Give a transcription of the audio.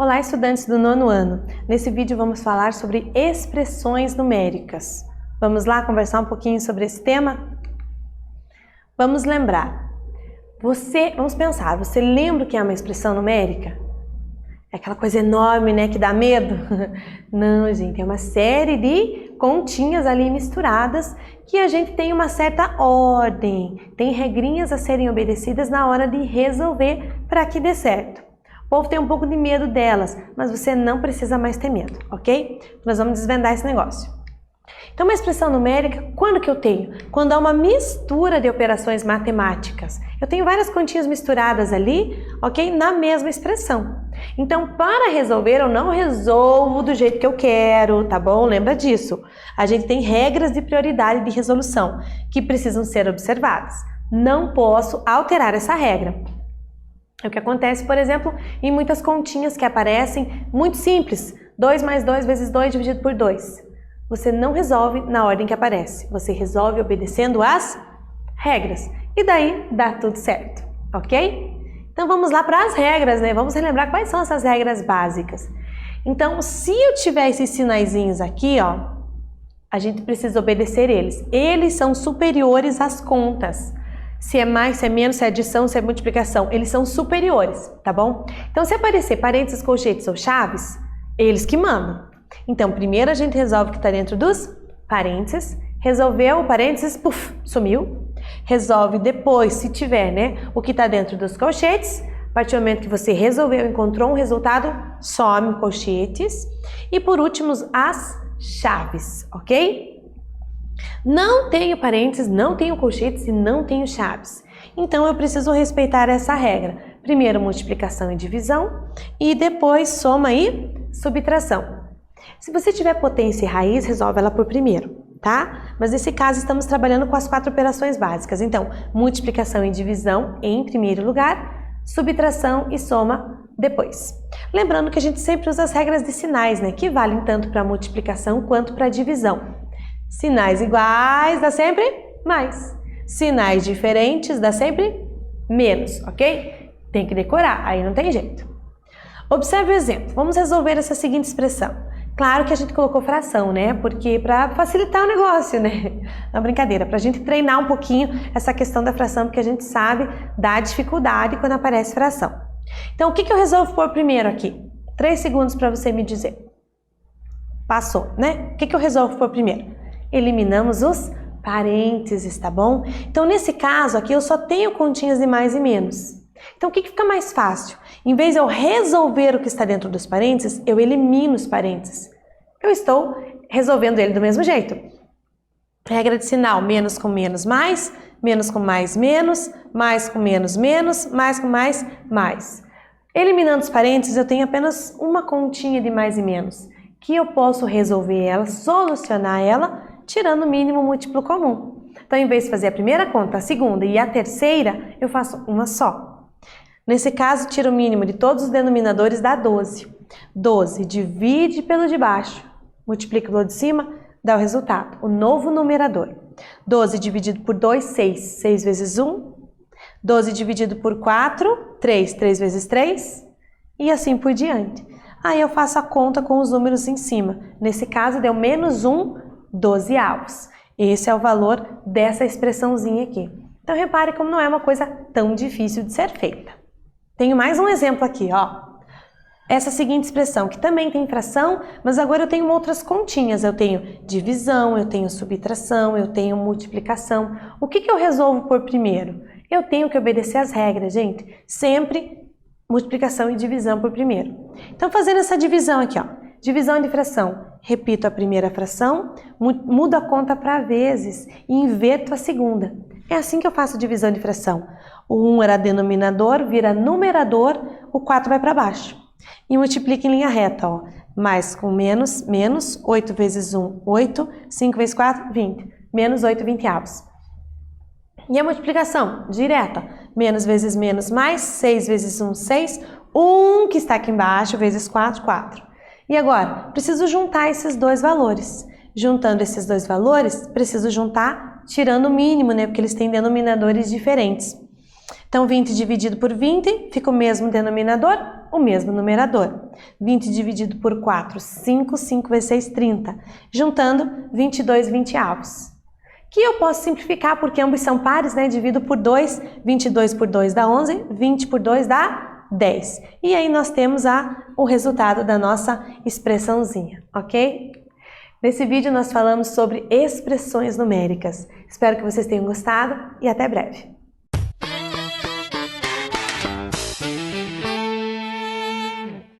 Olá, estudantes do 9º ano! Nesse vídeo vamos falar sobre expressões numéricas. Vamos lá conversar um pouquinho sobre esse tema? Vamos lembrar. Vamos pensar, você lembra o que é uma expressão numérica? É aquela coisa enorme, né, que dá medo? Não, gente, é uma série de continhas ali misturadas que a gente tem uma certa ordem, tem regrinhas a serem obedecidas na hora de resolver para que dê certo. O povo tem um pouco de medo delas, mas você não precisa mais ter medo, ok? Nós vamos desvendar esse negócio. Então, uma expressão numérica, quando que eu tenho? Quando há uma mistura de operações matemáticas. Eu tenho várias continhas misturadas ali, ok? Na mesma expressão. Então, para resolver, eu não resolvo do jeito que eu quero, tá bom? Lembra disso. A gente tem regras de prioridade de resolução que precisam ser observadas. Não posso alterar essa regra. É o que acontece, por exemplo, em muitas continhas que aparecem muito simples. 2 mais 2 vezes 2 dividido por 2. Você não resolve na ordem que aparece. Você resolve obedecendo as regras. E daí dá tudo certo, ok? Então vamos lá para as regras, né? Vamos relembrar quais são essas regras básicas. Então, se eu tiver esses sinaizinhos aqui, ó, a gente precisa obedecer eles. Eles são superiores às contas. Se é mais, se é menos, se é adição, se é multiplicação, eles são superiores, tá bom? Então, se aparecer parênteses, colchetes ou chaves, eles que mandam. Então, primeiro a gente resolve o que está dentro dos parênteses, resolveu o parênteses, puf, sumiu. Resolve depois, se tiver, né, o que está dentro dos colchetes. A partir do momento que você resolveu, encontrou um resultado, some colchetes. E por último, as chaves, ok? Não tenho parênteses, não tenho colchetes e não tenho chaves. Então, eu preciso respeitar essa regra. Primeiro, multiplicação e divisão e depois soma e subtração. Se você tiver potência e raiz, resolve ela por primeiro, tá? Mas nesse caso, estamos trabalhando com as 4 operações básicas. Então, multiplicação e divisão em primeiro lugar, subtração e soma depois. Lembrando que a gente sempre usa as regras de sinais, né? Que valem tanto para multiplicação quanto para divisão. Sinais iguais dá sempre mais. Sinais diferentes dá sempre menos, ok? Tem que decorar, aí não tem jeito. Observe o exemplo. Vamos resolver essa seguinte expressão. Claro que a gente colocou fração, né? Porque para facilitar o negócio, né? Não, brincadeira, para a gente treinar um pouquinho essa questão da fração, porque a gente sabe da dificuldade quando aparece fração. Então, o que eu resolvo pôr primeiro aqui? 3 segundos para você me dizer. Passou, né? O que eu resolvo pôr primeiro? Eliminamos os parênteses, tá bom? Então, nesse caso aqui, eu só tenho continhas de mais e menos. Então, o que fica mais fácil? Em vez de eu resolver o que está dentro dos parênteses, eu elimino os parênteses. Eu estou resolvendo ele do mesmo jeito. Regra de sinal, menos com menos, mais com mais, menos com menos, menos, mais com mais, mais. Eliminando os parênteses, eu tenho apenas uma continha de mais e menos, que eu posso resolver ela, solucionar ela, tirando o mínimo múltiplo comum. Então, em vez de fazer a primeira conta, a segunda e a terceira, eu faço uma só. Nesse caso, tiro o mínimo de todos os denominadores, dá 12. 12 divide pelo de baixo, multiplica pelo de cima, dá o resultado, o novo numerador. 12 dividido por 2, 6. 6 vezes 1. 12 dividido por 4, 3. 3 vezes 3. E assim por diante. Aí eu faço a conta com os números em cima. Nesse caso, deu menos 1 dozeavos. Esse é o valor dessa expressãozinha aqui. Então, repare como não é uma coisa tão difícil de ser feita. Tenho mais um exemplo aqui, ó. Essa seguinte expressão, que também tem fração, mas agora eu tenho outras continhas. Eu tenho divisão, eu tenho subtração, eu tenho multiplicação. O que eu resolvo por primeiro? Eu tenho que obedecer às regras, gente. Sempre multiplicação e divisão por primeiro. Então, fazendo essa divisão aqui, ó. Divisão de fração. Repito a primeira fração, mudo a conta para vezes e inverto a segunda. É assim que eu faço divisão de fração. O 1 era denominador, vira numerador, o 4 vai para baixo. E multiplica em linha reta, ó. Mais com menos, menos, 8 vezes 1, 8, 5 vezes 4, 20. Menos 8 vinteavos. E a multiplicação direta, menos vezes menos mais, 6 vezes 1, 6, 1 que está aqui embaixo, vezes 4, 4. E agora, preciso juntar esses dois valores. Juntando esses dois valores, preciso juntar tirando o mínimo, né? Porque eles têm denominadores diferentes. Então, 20 dividido por 20, fica o mesmo denominador, o mesmo numerador. 20 dividido por 4, 5, 5 vezes 6, 30. Juntando, 22 20avos. Que eu posso simplificar porque ambos são pares, né? Divido por 2, 22 por 2 dá 11, 20 por 2 dá 10. E aí nós temos o resultado da nossa expressãozinha, ok? Nesse vídeo nós falamos sobre expressões numéricas. Espero que vocês tenham gostado e até breve.